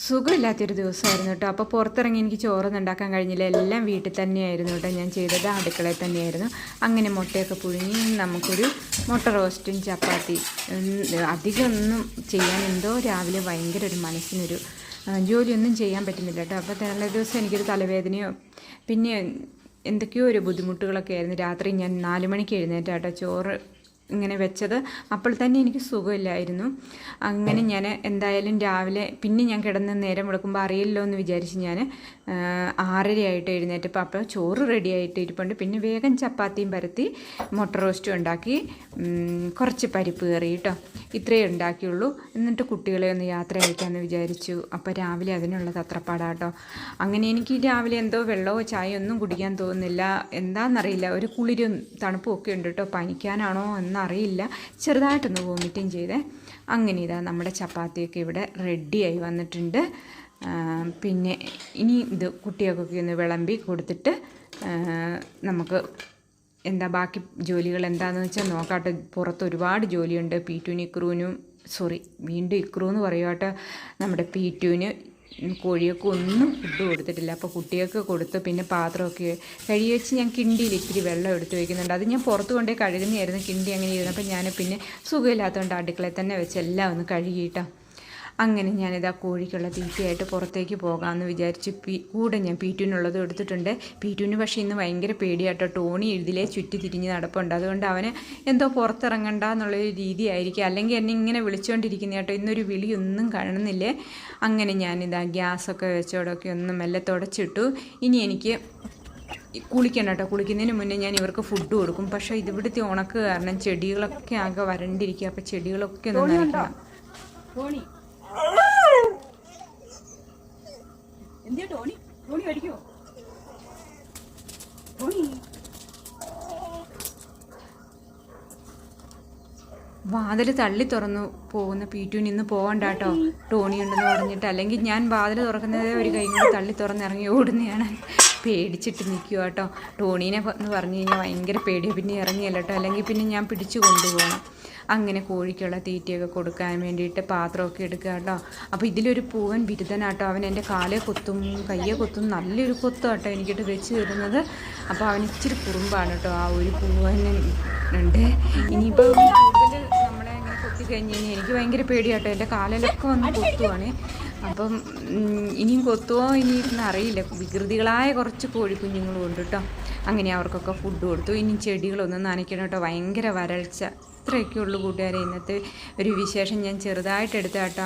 സുഖമില്ലാത്തൊരു ദിവസമായിരുന്നു കേട്ടോ. അപ്പോൾ പുറത്തിറങ്ങി എനിക്ക് ചോറൊന്നും ഉണ്ടാക്കാൻ കഴിഞ്ഞില്ല. എല്ലാം വീട്ടിൽ തന്നെയായിരുന്നു കേട്ടോ ഞാൻ ചെയ്തത്, അടുക്കളയിൽ തന്നെയായിരുന്നു. അങ്ങനെ മുട്ടയൊക്കെ പുഴുങ്ങി നമുക്കൊരു മുട്ട റോസ്റ്റും ചപ്പാത്തി. അധികം ഒന്നും ചെയ്യാൻ എന്തോ രാവിലെ ഭയങ്കര ഒരു മനസ്സിനൊരു ജോലിയൊന്നും ചെയ്യാൻ പറ്റുന്നില്ല കേട്ടോ. അപ്പോൾ തലേ ദിവസം എനിക്കൊരു തലവേദനയോ പിന്നെ എന്തൊക്കെയോ ഒരു ബുദ്ധിമുട്ടുകളൊക്കെ ആയിരുന്നു. രാത്രി ഞാൻ 4 മണിക്ക് എഴുന്നേറ്റാട്ടോ ചോറ് ഇങ്ങനെ വെച്ചത്. അപ്പോൾ തന്നെ എനിക്ക് സുഖമില്ലായിരുന്നു. അങ്ങനെ ഞാൻ എന്തായാലും രാവിലെ പിന്നെ ഞാൻ കിടന്ന് നേരം വിളക്കുമ്പോൾ അറിയില്ലോ എന്ന് വിചാരിച്ച് ഞാൻ 6:30 എഴുന്നേറ്റപ്പോൾ അപ്പോൾ ചോറ് റെഡി ആയിട്ട് ഇരിപ്പുണ്ട്. പിന്നെ വേഗം ചപ്പാത്തിയും പരത്തി മുട്ട റോസ്റ്റും ഉണ്ടാക്കി, കുറച്ച് പരിപ്പ് കറി കേട്ടോ, ഇത്രയേ ഉണ്ടാക്കിയുള്ളൂ. എന്നിട്ട് കുട്ടികളെ ഒന്ന് യാത്ര അയക്കാമെന്ന് വിചാരിച്ചു. അപ്പോൾ രാവിലെ അതിനുള്ള തത്രപ്പാടാട്ടോ. അങ്ങനെ എനിക്ക് രാവിലെ എന്തോ വെള്ളമോ ചായ ഒന്നും കുടിക്കാൻ തോന്നുന്നില്ല. എന്താണെന്നറിയില്ല, ഒരു കുളിരും തണുപ്പും ഒക്കെ ഉണ്ട് കേട്ടോ. പനിക്കാനാണോ എന്നറിയില്ല, ചെറുതായിട്ടൊന്ന് വോമിറ്റിങ് ചെയ്തേ. അങ്ങനെ ഇതാ നമ്മുടെ ചപ്പാത്തിയൊക്കെ ഇവിടെ റെഡിയായി വന്നിട്ടുണ്ട്. പിന്നെ ഇനി ഇത് കുട്ടികൾക്കൊക്കെ ഒന്ന് വിളമ്പി കൊടുത്തിട്ട് നമുക്ക് എന്താ ബാക്കി ജോലികൾ എന്താണെന്ന് വെച്ചാൽ നോക്കാട്ടെ. പുറത്ത് ഒരുപാട് ജോലിയുണ്ട്. പീറ്റുവിന് ഇക്രൂവിനും വീണ്ടും ഇക്രു എന്ന് പറയുവാട്ടെ, നമ്മുടെ പീറ്റുവിന് കോഴിയൊക്കെ ഒന്നും ഫുഡ് കൊടുത്തിട്ടില്ല. അപ്പോൾ കുട്ടികൾക്ക് കൊടുത്ത് പിന്നെ പാത്രമൊക്കെ കഴുകി വെച്ച് ഞാൻ കിണ്ടിയിൽ ഇത്തിരി വെള്ളം എടുത്ത് വയ്ക്കുന്നുണ്ട്. അത് ഞാൻ പുറത്ത് കൊണ്ടേ കഴുകുന്നതായിരുന്നു. കിണ്ടി അങ്ങനെ ഇരുന്നപ്പോൾ ഞാൻ പിന്നെ സുഖമില്ലാത്തതുകൊണ്ട് അടുക്കളയിൽ തന്നെ വെച്ച് എല്ലാം ഒന്ന് കഴുകിയിട്ടോ. അങ്ങനെ ഞാനിതാ കോഴിക്കുള്ള തീറ്റയായിട്ട് പുറത്തേക്ക് പോകാമെന്ന് വിചാരിച്ച് കൂടെ ഞാൻ പീറ്റുവിനുള്ളത് എടുത്തിട്ടുണ്ട്. പീറ്റുവിന് പക്ഷേ ഇന്ന് ഭയങ്കര പേടിയാട്ടോ. ടോണി ഇതിലേ ചുറ്റി തിരിഞ്ഞ് നടപ്പുണ്ട്. അതുകൊണ്ട് അവന് എന്തോ പുറത്തിറങ്ങണ്ട എന്നുള്ളൊരു രീതിയായിരിക്കും. അല്ലെങ്കിൽ എന്നെ ഇങ്ങനെ വിളിച്ചുകൊണ്ടിരിക്കുന്ന കേട്ടോ. ഇന്നൊരു വിളിയൊന്നും കാണുന്നില്ലേ. അങ്ങനെ ഞാനിതാ ഗ്യാസൊക്കെ വെച്ചോടൊക്കെ ഒന്ന് മെല്ലെ തുടച്ചിട്ടു. ഇനി എനിക്ക് കുളിക്കണം കേട്ടോ. കുളിക്കുന്നതിന് മുന്നേ ഞാൻ ഇവർക്ക് ഫുഡ് കൊടുക്കും. പക്ഷേ ഇവിടുത്തെ ഉണക്ക് കാരണം ചെടികളൊക്കെ ആകെ വരണ്ടിരിക്കുക. അപ്പോൾ ചെടികളൊക്കെ ഒന്ന് നനയ്ക്കണം. വാതിൽ തള്ളി തുറന്നു പോകുന്ന പീറ്റുവിന് ഇന്ന് പോകണ്ട കേട്ടോ, ടോണി ഉണ്ടെന്ന് പറഞ്ഞിട്ട്. അല്ലെങ്കിൽ ഞാൻ വാതിൽ തുറക്കുന്നതേ ഒരു കൈ കൊണ്ട് തള്ളി തുറന്നിറങ്ങി ഓടുന്നതാണ്. പേടിച്ചിട്ട് നിൽക്കുക കേട്ടോ. ടോണീനെ എന്ന് പറഞ്ഞു കഴിഞ്ഞാൽ ഭയങ്കര പേടിയാണ്. പിന്നെ ഇറങ്ങിയല്ല കേട്ടോ, അല്ലെങ്കിൽ പിന്നെ ഞാൻ പിടിച്ചു കൊണ്ടുപോകണം. അങ്ങനെ കോഴിക്കുള്ള തീറ്റയൊക്കെ കൊടുക്കാൻ വേണ്ടിയിട്ട് പാത്രമൊക്കെ എടുക്കുക കേട്ടോ. അപ്പോൾ ഇതിലൊരു പൂവൻ ബിരുദനാട്ടോ. അവൻ എൻ്റെ കാലേ കൊത്തും കയ്യെ കൊത്തും, നല്ലൊരു കൊത്തും കേട്ടോ എനിക്കിട്ട് വെച്ച് തരുന്നത്. അപ്പോൾ അവൻ ഇച്ചിരി കുറുമ്പാണ് കേട്ടോ. ആ ഒരു പൂവനുണ്ട്. ഇനിയിപ്പോൾ കൂടുതൽ നമ്മളെ അങ്ങനെ കൊത്തി കഴിഞ്ഞ് കഴിഞ്ഞാൽ എനിക്ക് ഭയങ്കര പേടിയാട്ടോ. എൻ്റെ കാലിലൊക്കെ വന്ന് കൊത്തുവാണ്. അപ്പം ഇനിയും കൊത്തുവോ ഇനിയിരുന്ന് അറിയില്ല. വികൃതികളായ കുറച്ച് കോഴിക്കുഞ്ഞുങ്ങളും ഉണ്ട് കേട്ടോ. അങ്ങനെ അവർക്കൊക്കെ ഫുഡ് കൊടുത്തു. ഇനി ചെടികളൊന്നും നനയ്ക്കണം കേട്ടോ. ഭയങ്കര വരൾച്ച. ഇത്രയൊക്കെ ഉള്ളൂ കൂട്ടുകാരെ ഇന്നത്തെ ഒരു വിശേഷം. ഞാൻ ചെറുതായിട്ട് എടുത്ത കേട്ടോ.